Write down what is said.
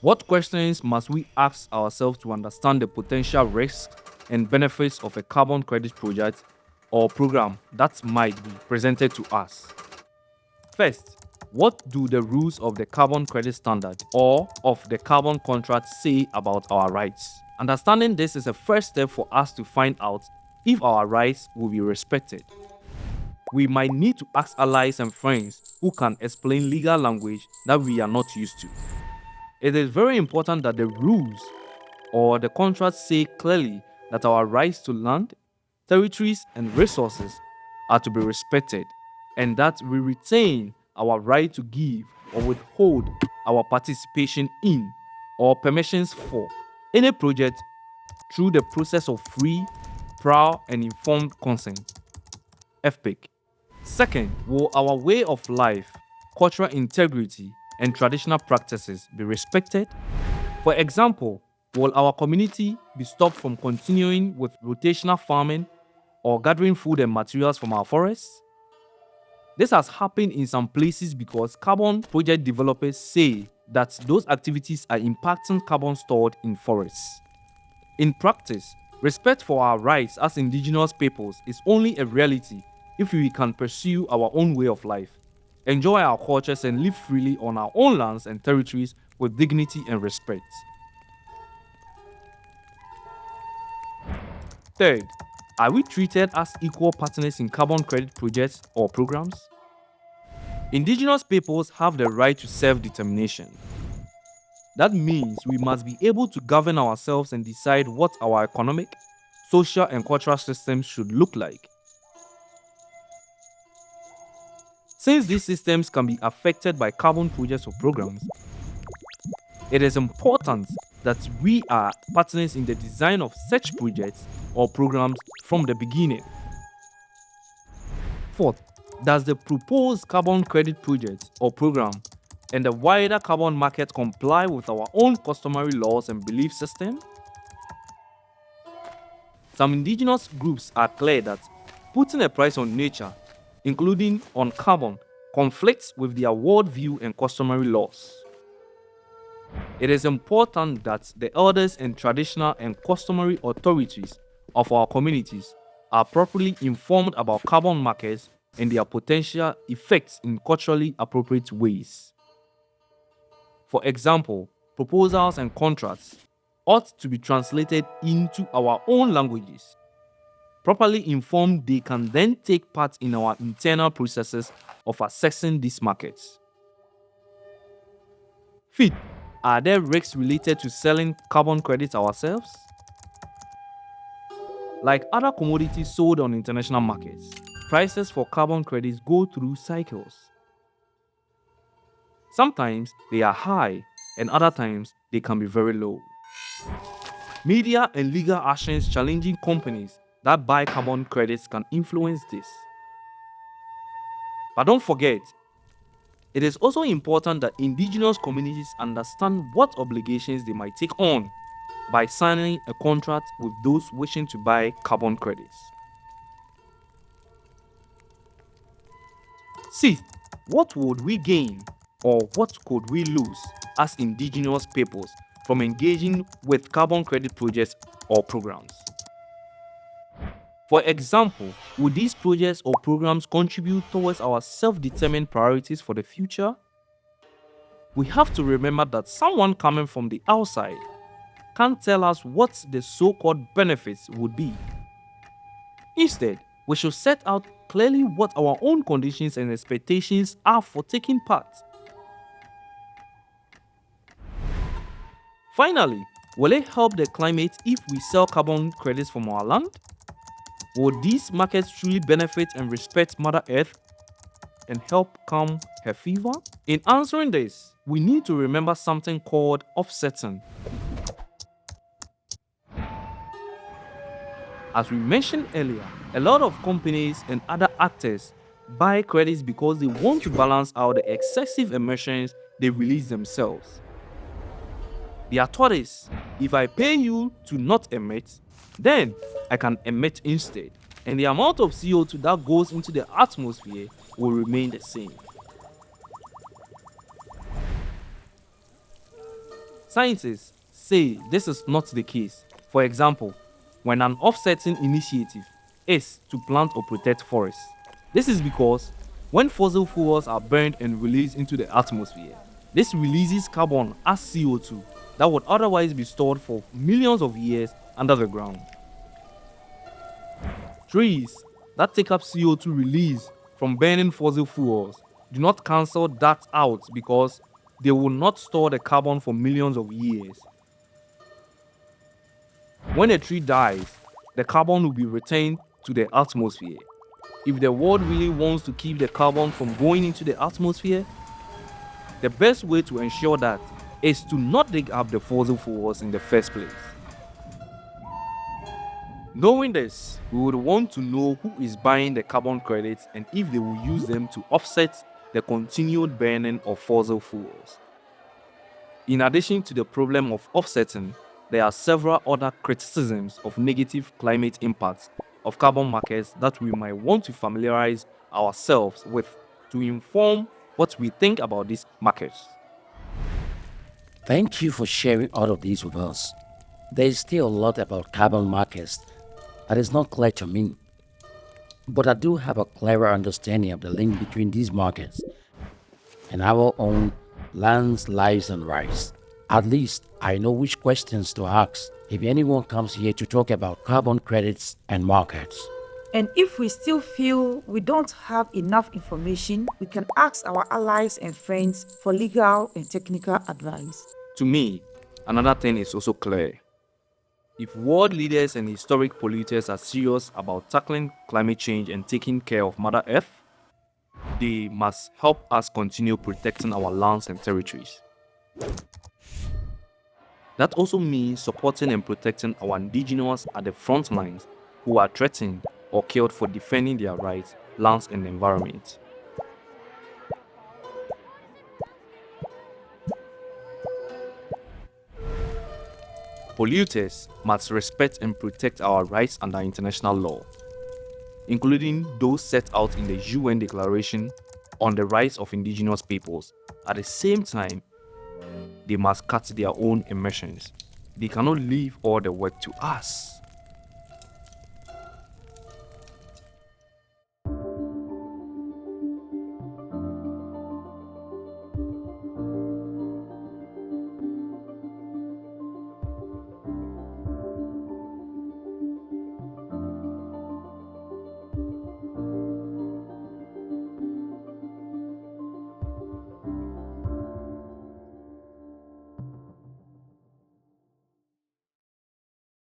What questions must we ask ourselves to understand the potential risks and benefits of a carbon credit project or program that might be presented to us? First, what do the rules of the carbon credit standard or of the carbon contract say about our rights? Understanding this is a first step for us to find out if our rights will be respected. We might need to ask allies and friends who can explain legal language that we are not used to. It is very important that the rules or the contracts say clearly that our rights to land, territories, and resources are to be respected, and that we retain our right to give or withhold our participation in or permissions for any project through the process of free, prior, and informed consent. FPIC. Second, will our way of life, cultural integrity, and traditional practices be respected? For example, will our community be stopped from continuing with rotational farming or gathering food and materials from our forests? This has happened in some places because carbon project developers say that those activities are impacting carbon stored in forests. In practice, respect for our rights as indigenous peoples is only a reality if we can pursue our own way of life, enjoy our cultures, and live freely on our own lands and territories with dignity and respect. Third, are we treated as equal partners in carbon credit projects or programs? Indigenous peoples have the right to self-determination. That means we must be able to govern ourselves and decide what our economic, social, and cultural systems should look like. Since these systems can be affected by carbon projects or programs, it is important that we are partners in the design of such projects or programs from the beginning. Fourth, does the proposed carbon credit project or program and the wider carbon market comply with our own customary laws and belief system? Some indigenous groups are clear that putting a price on nature, including on carbon, conflicts with their worldview and customary laws. It is important that the elders and traditional and customary authorities of our communities are properly informed about carbon markets and their potential effects in culturally appropriate ways. For example, proposals and contracts ought to be translated into our own languages. Properly informed, they can then take part in our internal processes of assessing these markets. Fifth, are there risks related to selling carbon credits ourselves? Like other commodities sold on international markets, prices for carbon credits go through cycles. Sometimes they are high, and other times they can be very low. Media and legal actions challenging companies that buy carbon credits can influence this. But don't forget, it is also important that indigenous communities understand what obligations they might take on by signing a contract with those wishing to buy carbon credits. Sixth, what would we gain or what could we lose as indigenous peoples from engaging with carbon credit projects or programs? For example, would these projects or programs contribute towards our self-determined priorities for the future? We have to remember that someone coming from the outside can't tell us what the so-called benefits would be. Instead, we should set out clearly what our own conditions and expectations are for taking part. Finally, will it help the climate if we sell carbon credits from our land? Will these markets truly benefit and respect Mother Earth and help calm her fever? In answering this, we need to remember something called offsetting. As we mentioned earlier, a lot of companies and other actors buy credits because they want to balance out the excessive emissions they release themselves. Their thought is, if I pay you to not emit, then I can emit instead, and the amount of CO2 that goes into the atmosphere will remain the same. Scientists say this is not the case. For example, when an offsetting initiative is to plant or protect forests. This is because when fossil fuels are burned and released into the atmosphere, this releases carbon as CO2 that would otherwise be stored for millions of years under the ground. Trees that take up CO2 release from burning fossil fuels do not cancel that out because they will not store the carbon for millions of years. When a tree dies, the carbon will be retained to the atmosphere. If the world really wants to keep the carbon from going into the atmosphere, the best way to ensure that is to not dig up the fossil fuels in the first place. Knowing this, we would want to know who is buying the carbon credits and if they will use them to offset the continued burning of fossil fuels. In addition to the problem of offsetting, there are several other criticisms of negative climate impacts of carbon markets that we might want to familiarize ourselves with to inform what we think about these markets. Thank you for sharing all of these with us. There is still a lot about carbon markets that is not clear to me, but I do have a clearer understanding of the link between these markets and our own lands, lives, and rights. At least I know which questions to ask if anyone comes here to talk about carbon credits and markets. And if we still feel we don't have enough information, we can ask our allies and friends for legal and technical advice. To me, another thing is also clear. If world leaders and historic polluters are serious about tackling climate change and taking care of Mother Earth, they must help us continue protecting our lands and territories. That also means supporting and protecting our indigenous at the front lines who are threatened or killed for defending their rights, lands, and environment. Polluters must respect and protect our rights under international law, including those set out in the UN Declaration on the Rights of Indigenous Peoples. At the same time, they must cut their own emissions. They cannot leave all the work to us.